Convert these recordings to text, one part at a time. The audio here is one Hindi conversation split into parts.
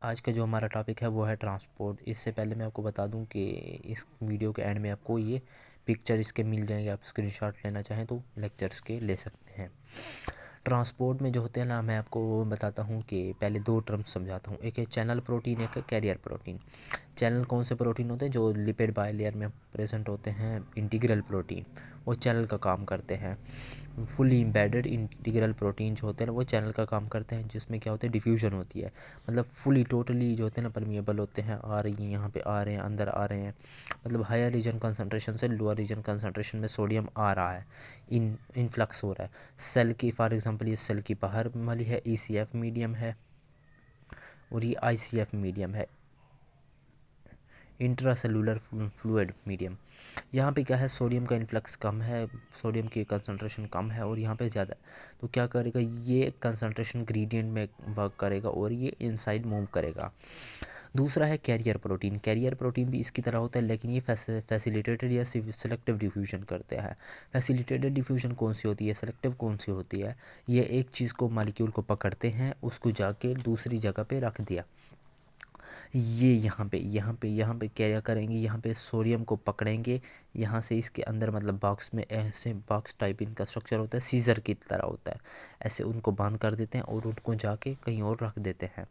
आज का जो हमारा टॉपिक है वो है ट्रांसपोर्ट। इससे पहले मैं आपको बता दूं कि इस वीडियो के एंड में आपको ये पिक्चर इसके मिल जाएंगे। आप स्क्रीनशॉट लेना चाहें तो लेक्चर्स के ले सकते हैं। ट्रांसपोर्ट में जो होते हैं ना, मैं आपको बताता हूँ कि पहले दो टर्म्स समझाता हूँ। एक है चैनल प्रोटीन, एक है कैरियर प्रोटीन। चैनल कौन से प्रोटीन होते हैं? जो लिपिड बाइलेयर में प्रेजेंट होते हैं। इंटीग्रल प्रोटीन वो चैनल का काम करते हैं। फुली एम्बेडेड इंटीग्रल प्रोटीन जो होते हैं ना, वो चैनल का काम करते हैं, जिसमें क्या होता है, डिफ्यूजन होती है। मतलब फुली टोटली जो होते हैं ना परमिएबल होते हैं, आ रही हैं यहाँ पे, आ रहे हैं, अंदर आ रहे हैं। मतलब हायर रीजन कंसंट्रेशन से लोअर रीजन कंसंट्रेशन में सोडियम आ रहा है, इनफ्लक्स हो रहा है। सेल की फॉर एग्जांपल, ये सेल की बाहर वाली है, ECF मीडियम है, और ये ICF मीडियम है, इंट्रासेलुलर फ्लूइड मीडियम। यहाँ पे क्या है, सोडियम का इन्फ्लक्स कम है, सोडियम की कंसंट्रेशन कम है, और यहाँ पे ज़्यादा है। तो क्या करेगा, ये कंसंट्रेशन ग्रेडियंट में वर्क करेगा और ये इनसाइड मूव करेगा। दूसरा है कैरियर प्रोटीन। कैरियर प्रोटीन भी इसकी तरह होता है, लेकिन ये फैसिलिटेटेड या सिलेक्टिव डिफ्यूजन करते हैं। फैसिलिटेटेड डिफ्यूजन कौन सी होती है, सेलेक्टिव कौन सी होती है? ये एक चीज़ को, मालिक्यूल को पकड़ते हैं, उसको जाके दूसरी जगह पे रख दिया। ये यहाँ पे क्या करेंगे, यहाँ पे सोडियम को पकड़ेंगे, यहाँ से इसके अंदर, मतलब बॉक्स में ऐसे बॉक्स टाइप इनका स्ट्रक्चर होता है, सीजर की तरह होता है। ऐसे उनको बांध कर देते हैं और उनको जाके कहीं और रख देते हैं।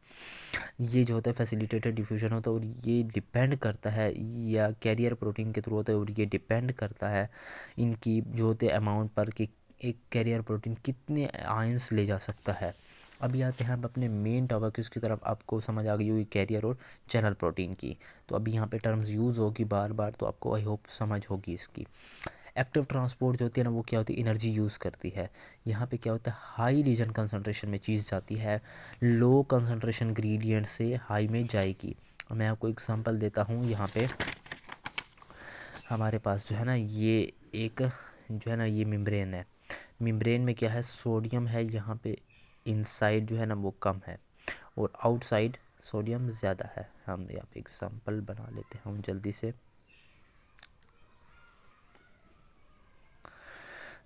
ये जो होता है फैसिलिटेटेड डिफ्यूजन होता है, और ये डिपेंड करता है, या कैरियर प्रोटीन के थ्रू होता है, और ये डिपेंड करता है इनकी जो होते हैं अमाउंट पर, कि एक कैरियर प्रोटीन कितने आयंस ले जा सकता है। अभी आते हैं हम अपने मेन टॉपिक की तरफ। आपको समझ आ गई होगी कैरियर और चैनल प्रोटीन की। तो अभी यहाँ पे टर्म्स यूज़ होगी बार बार, तो आपको आई होप समझ होगी इसकी। एक्टिव ट्रांसपोर्ट जो होती है ना, वो क्या होती है, एनर्जी यूज़ करती है। यहाँ पे क्या होता है, हाई रीजन कंसंट्रेशन में चीज़ जाती है, लो कंसंट्रेशन ग्रेडियंट से हाई में जाएगी। मैं आपको एग्जांपल देता हूँ। यहाँ पे हमारे पास जो है ना, ये एक जो है ना, ये मेम्ब्रेन है। मेम्ब्रेन में क्या है, सोडियम है यहाँ पे, इनसाइड जो है ना वो कम है, और आउटसाइड सोडियम ज़्यादा है। हम यहाँ पे एग्जांपल बना लेते हैं हम जल्दी से।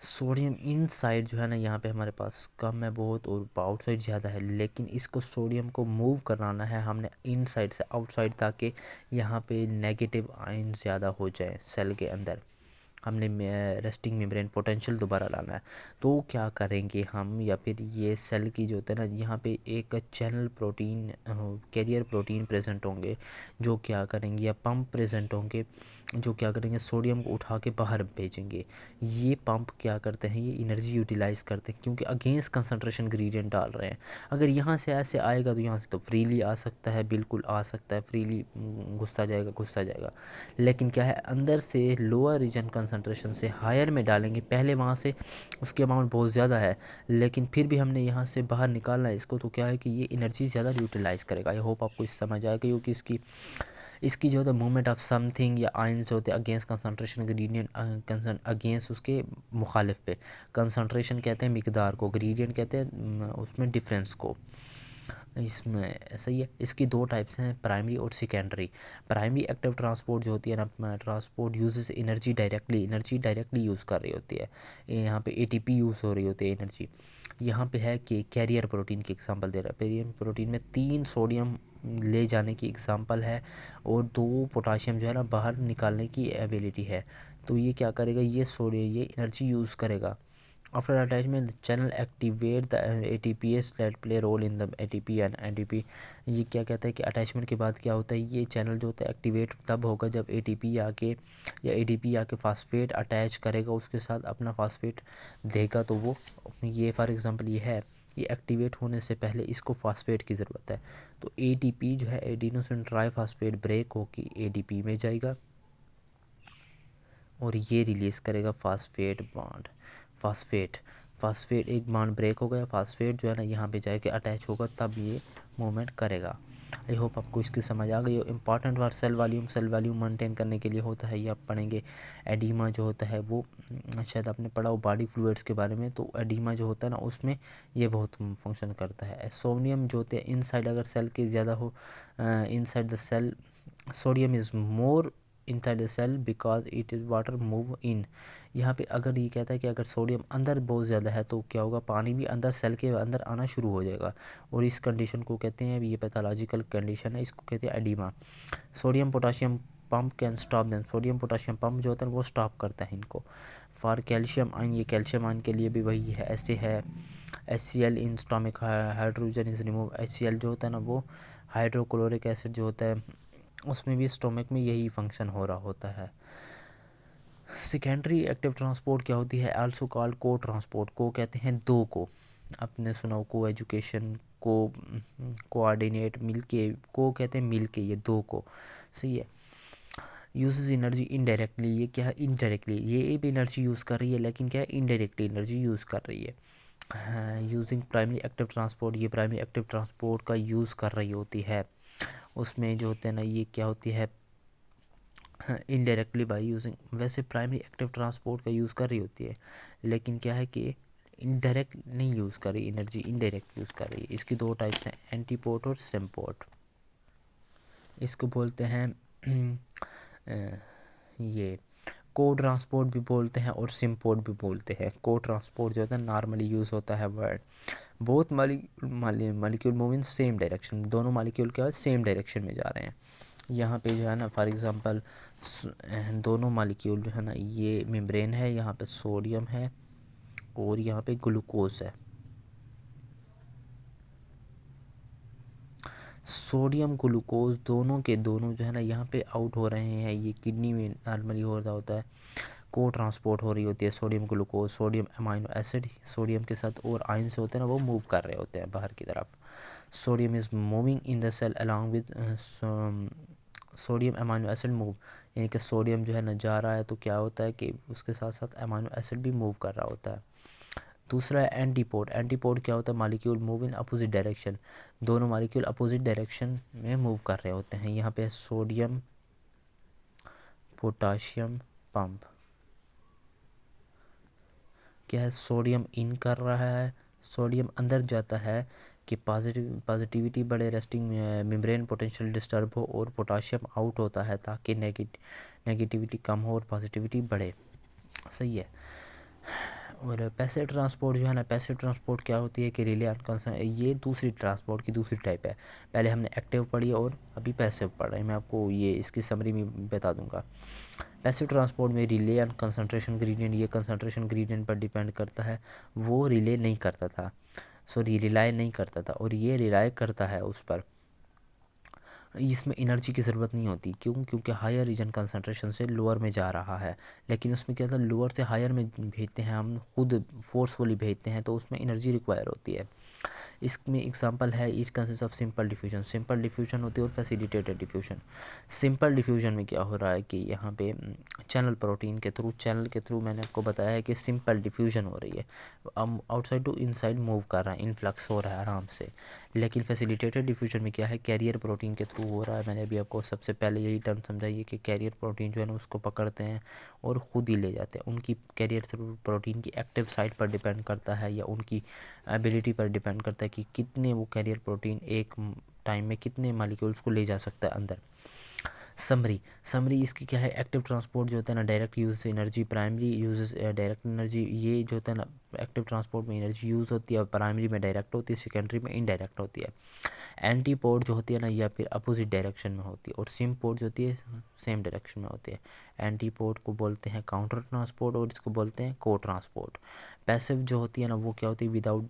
सोडियम इनसाइड जो है ना, यहाँ पे हमारे पास कम है बहुत, और आउटसाइड ज़्यादा है। लेकिन इसको सोडियम को मूव कराना है हमने इनसाइड से आउटसाइड, ताकि यहाँ पे नेगेटिव आयन ज़्यादा हो जाए सेल के अंदर। हमने रेस्टिंग मेम्ब्रेन पोटेंशियल दोबारा लाना है। तो क्या करेंगे हम, या फिर ये सेल की जो होता है ना, यहाँ पे एक channel protein, carrier protein present होंगे, जो क्या करेंगे, या पंप प्रेजेंट होंगे, जो क्या करेंगे, सोडियम को उठा के बाहर भेजेंगे। ये पंप क्या करते हैं, ये एनर्जी यूटिलाइज़ करते हैं, क्योंकि अगेंस्ट कंसंट्रेशन ग्रेडियंट डाल रहे हैं। अगर यहाँ से ऐसे आएगा तो यहाँ से तो फ्रीली आ सकता है, बिल्कुल आ सकता है फ्रीली, घुसता जाएगा। लेकिन क्या है, अंदर से लोअर रीजन कंसंट्रेशन से हायर में डालेंगे पहले, वहाँ से उसकी अमाउंट बहुत ज़्यादा है, लेकिन फिर भी हमने यहाँ से बाहर निकालना है इसको। तो क्या है कि ये एनर्जी ज़्यादा यूटिलाइज़ करेगा। आई होप आपको इस समझ आएगा, क्योंकि इसकी जो होता है मूवमेंट ऑफ समथिंग, या आयंस होते हैं अगेंस्ट कंसंट्रेशन ग्रेडियंट, अगेंस्ट उसके मुखालिफ पे। कंसंट्रेशन कहते हैं मिकदार को, ग्रेडियंट कहते हैं उसमें डिफरेंस को। इसमें सही है। इसकी दो टाइप्स हैं, प्राइमरी और सेकेंडरी। प्राइमरी एक्टिव ट्रांसपोर्ट जो होती है ना, transport uses energy directly use कर रही होती है। यहाँ पे ATP यूज़ हो रही होती है एनर्जी। यहाँ पे है कि कैरियर प्रोटीन की एग्जांपल दे रहा है। कैरियर प्रोटीन में 3 सोडियम ले जाने की एग्जांपल है, और 2 पोटाशियम जो है ना बाहर निकालने की एबिलिटी है। तो ये क्या करेगा, ये सोडियम, ये एनर्जी यूज़ करेगा। After attachment, the channel activate the ATPase that play role in the ATP and ADP। ये क्या कहता है कि अटैचमेंट के बाद क्या होता है, ये चैनल जो होता है एक्टिवेट तब होगा जब ATP आके, या ADP आके फास्फेट अटैच करेगा उसके साथ, अपना फास्फेट देगा। तो वो, ये फॉर एग्जांपल ये है, ये एक्टिवेट होने से पहले इसको फास्फेट की ज़रूरत है। तो ATP जो है, एडिनोसिन ट्राईफास्फेट ब्रेक होकर ADP में जाएगा, और ये रिलीज़ करेगा फास्फेट बॉन्ड। फास्फेट फास्फेट एक बॉन्ड ब्रेक हो गया, फास्फेट जो है ना यहाँ पे जाके अटैच होगा, तब ये मूवमेंट करेगा। आई होप आपको इसकी समझ आ गई हो। Important word cell volume maintain करने के लिए होता है, ये आप पढ़ेंगे। एडिमा जो होता है वो, शायद आपने पढ़ा हो बॉडी फ्लूइड्स के बारे में, तो एडिमा जो होता है ना, उसमें ये बहुत फंक्शन करता है। सोडियम जो होते हैं इनसाइड, अगर सेल के ज़्यादा हो, inside the cell sodium is more inside the cell because it is water move in. यहाँ पे अगर ये कहता है कि अगर सोडियम अंदर बहुत ज़्यादा है तो क्या होगा, पानी भी अंदर सेल के अंदर आना शुरू हो जाएगा, और इस कंडीशन को कहते हैं, ये पैथोलॉजिकल कंडीशन है, इसको कहते हैं oedema. Sodium potassium pump can stop them, sodium potassium pump जो होता है वो स्टॉप करता है इनको। फॉर कैल्शियम आयन, ये कैल्शियम आयन के लिए भी वही है, ऐसे है। HCl in stomach, hydrogen is remove. HCl जो होता है ना वो हाइड्रोक्लोरिक एसिड जो होता है उसमें भी स्टोमिक में यही फंक्शन हो रहा होता है। सेकेंडरी एक्टिव ट्रांसपोर्ट क्या होती है, आल्सो कॉल्ड को ट्रांसपोर्ट, को कहते हैं दो को, अपने सुनाओ को एजुकेशन को कोऑर्डिनेट मिलके, को कहते हैं मिलके, ये दो को, सही है। यूजेस एनर्जी इनडायरेक्टली, ये क्या है इनडायरेक्टली, ये भी एनर्जी यूज़ कर रही है लेकिन क्या है इनडायरेक्टली एनर्जी यूज़ कर रही है। यूजिंग प्राइमरी एक्टिव ट्रांसपोर्ट, ये प्राइमरी एक्टिव ट्रांसपोर्ट का यूज़ कर रही होती है, उसमें जो होते हैं ना ये क्या होती है इनडायरेक्टली बाय यूजिंग। वैसे प्राइमरी एक्टिव ट्रांसपोर्ट का यूज़ कर रही होती है लेकिन क्या है कि इनडायरेक्ट नहीं यूज़ कर रही, एनर्जी इनडायरेक्ट यूज़ कर रही है। इसकी दो टाइप्स हैं, एंटीपोर्ट और सिम्पोर्ट। इसको बोलते हैं ये को ट्रांसपोर्ट भी बोलते हैं और सिम्पोर्ट भी बोलते हैं। को ट्रांसपोर्ट जो होता है नॉर्मली यूज़ होता है word, both molecule move in same direction, दोनों मालिक्यूल क्या है सेम डायरेक्शन में जा रहे हैं। यहाँ पे जो है ना फॉर एग्जांपल दोनों मालिक्यूल जो है ना, ये मेम्ब्रेन है, यहाँ पे सोडियम है और यहाँ पे ग्लूकोज है। सोडियम ग्लूकोज दोनों के दोनों जो है ना यहाँ पे आउट हो रहे हैं, ये किडनी में नॉर्मली हो रहा होता है, को ट्रांसपोर्ट हो रही होती है sodium glucose, sodium amino acid, sodium के साथ और आयन से होते हैं ना वो मूव कर रहे होते हैं बाहर की तरफ। Sodium is moving in the cell along with sodium amino acid move, यानी कि सोडियम जो है ना जा रहा है तो क्या होता है कि उसके साथ साथ अमाइनो एसिड भी मूव कर रहा होता है। दूसरा है एंटीपोड, एंटीपोड क्या होता है, molecule move in opposite direction, दोनों मालिक्यूल अपोजिट डायरेक्शन में मूव कर रहे होते हैं। यहाँ पे सोडियम पोटाशियम पंप, क्या है सोडियम इन कर रहा है, सोडियम अंदर जाता है कि पॉजिटिविटी बढ़े, रेस्टिंग मेम्ब्रेन पोटेंशियल डिस्टर्ब हो, और पोटाशियम आउट होता है ताकि नेगेटिविटी कम हो और पॉजिटिविटी बढ़े, सही है। और पैसिव ट्रांसपोर्ट जो है ना, पैसिव ट्रांसपोर्ट क्या होती है कि रिले अनकंसर्न, ये दूसरी ट्रांसपोर्ट की दूसरी टाइप है। पहले हमने एक्टिव पढ़ी और अभी पैसिव पढ़ रहे हैं, मैं आपको ये इसकी समरी में बता दूंगा। पैसिव ट्रांसपोर्ट में रिले एंड कंसंट्रेशन ग्रेडियंट, ये कंसंट्रेशन ग्रेडियंट पर डिपेंड करता है, वो रिले नहीं करता था, सॉरी रिलाय नहीं करता था, और ये रिलाय करता है उस पर। इसमें एनर्जी की ज़रूरत नहीं होती, क्यों, क्योंकि हायर रीजन कंसंट्रेशन से लोअर में जा रहा है। लेकिन उसमें क्या था, लोअर से हायर में भेजते हैं हम, खुद फोर्सफुली भेजते हैं तो उसमें एनर्जी रिक्वायर होती है। इसमें एग्जांपल है each consist of simple diffusion, simple diffusion होती है और फैसिलिटेटेड डिफ्यूजन। सिंपल डिफ्यूजन में क्या हो रहा है कि यहाँ पे चैनल प्रोटीन के थ्रू, चैनल के थ्रू मैंने आपको बताया है कि सिंपल डिफ्यूजन हो रही है, आउटसाइड टू इनसाइड मूव कर रहा है, इनफ्लक्स हो रहा है आराम से। लेकिन फैसिलिटेटेड डिफ्यूजन में क्या है, कैरियर प्रोटीन के थ्रू हो रहा है। मैंने अभी आपको सबसे पहले यही टर्म समझाई है कि कैरियर प्रोटीन जो है ना उसको पकड़ते हैं और ख़ुद ही ले जाते हैं। उनकी कैरियर प्रोटीन की एक्टिव साइट पर डिपेंड करता है या उनकी एबिलिटी पर डिपेंड करता है कि कितने वो कैरियर प्रोटीन एक टाइम में कितने मालिक्यूल्स को ले जा सकता है अंदर। समरी इसकी क्या है, एक्टिव ट्रांसपोर्ट जो होता है ना, direct use energy, primary use direct energy, ये जो होता है ना एक्टिव ट्रांसपोर्ट में एनर्जी यूज़ होती है और प्राइमरी में डायरेक्ट होती है, सेकेंडरी में इनडायरेक्ट होती है। एंटी पोर्ट जो होती है ना या फिर अपोजिट डायरेक्शन में होती है, और सिम पोर्ट जो होती है सेम डायरेक्शन में होती है। एंटी पोर्ट को बोलते हैं काउंटर ट्रांसपोर्ट और इसको बोलते हैं को ट्रांसपोर्ट। पैसिव जो होती है ना वो क्या होती है, विदाउट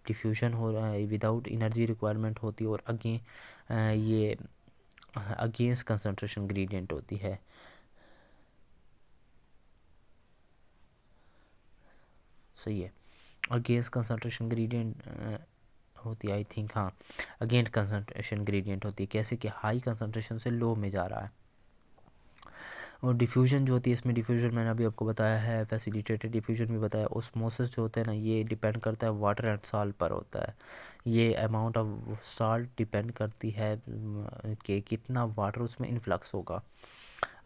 डिफ्यूजन हो रहा है, विदाउट एनर्जी रिक्वायरमेंट होती है, और ये अगेंस्ट कंसंट्रेशन ग्रेडियंट होती है। सही है, अगेंस्ट कंसंट्रेशन ग्रेडियंट होती है, आई थिंक, हाँ अगेंस्ट कंसंट्रेशन ग्रेडियंट होती है। कैसे कि हाई कंसंट्रेशन से लो में जा रहा है। और डिफ्यूजन जो होती है, इसमें डिफ्यूजन मैंने अभी आपको बताया है, फैसिलिटेटेड डिफ्यूजन भी बताया। ओस्मोसिस जो होता है ना, ये डिपेंड करता है वाटर एंड सॉल्ट पर होता है। ये अमाउंट ऑफ सॉल्ट डिपेंड करती है कि कितना वाटर उसमें इन्फ्लक्स होगा।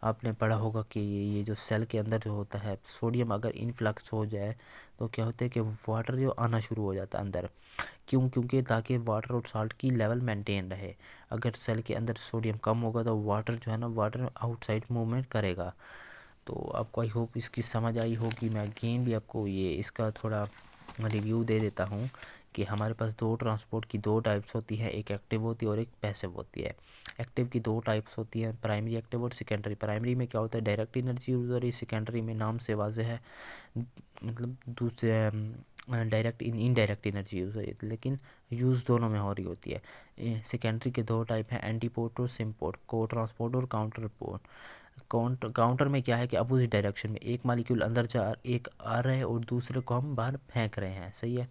आपने पढ़ा होगा कि ये जो सेल के अंदर जो होता है सोडियम अगर इनफ्लक्स हो जाए तो क्या होता है कि वाटर जो आना शुरू हो जाता है अंदर। क्यों? क्योंकि ताकि वाटर और साल्ट की लेवल मेंटेन रहे। अगर सेल के अंदर सोडियम कम होगा तो वाटर जो है ना, वाटर आउटसाइड मूवमेंट करेगा। तो आपको आई होप इसकी समझ आई होगी। मैं अगेन भी आपको ये इसका थोड़ा रिव्यू दे देता हूँ कि हमारे पास दो ट्रांसपोर्ट की दो टाइप्स होती है, एक एक्टिव होती है और एक पैसिव होती है। एक्टिव की दो टाइप्स होती हैं, प्राइमरी एक्टिव और सेकेंडरी। प्राइमरी में क्या होता है, डायरेक्ट एनर्जी यूज़ हो रही है। सेकेंडरी में नाम से वाज़ेह है, मतलब दूसरे डायरेक्ट इनडायरेक्ट एनर्जी यूज़ हो रही है, लेकिन यूज़ दोनों में हो रही होती है। सेकेंडरी के दो टाइप हैं, एंटीपोर्ट और सिम्पोर्ट, को ट्रांसपोर्ट और काउंटर पोर्ट। काउंटर में क्या है कि अपोजिट डायरेक्शन में एक मालिक्यूल अंदर एक आ रहा है और दूसरे को हम बाहर फेंक रहे हैं, सही है।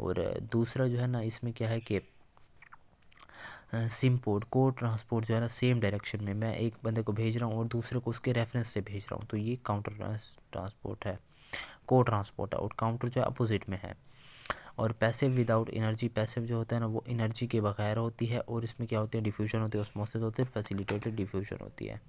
और दूसरा जो है ना, इसमें क्या है कि सिम्पोर्ट, को ट्रांसपोर्ट जो है ना, सेम डायरेक्शन में मैं एक बंदे को भेज रहा हूँ और दूसरे को उसके रेफरेंस से भेज रहा हूँ, तो ये काउंटर ट्रांसपोर्ट है, को ट्रांसपोर्ट है। और काउंटर जो है अपोजिट में है। और पैसिव विदाउट एनर्जी, पैसिव जो होता है ना वो एनर्जी के बगैर होती है, और इसमें क्या होती है, डिफ्यूजन होती है, ऑस्मोसिस होती है, फैसिलिटेटेड डिफ्यूजन होती है।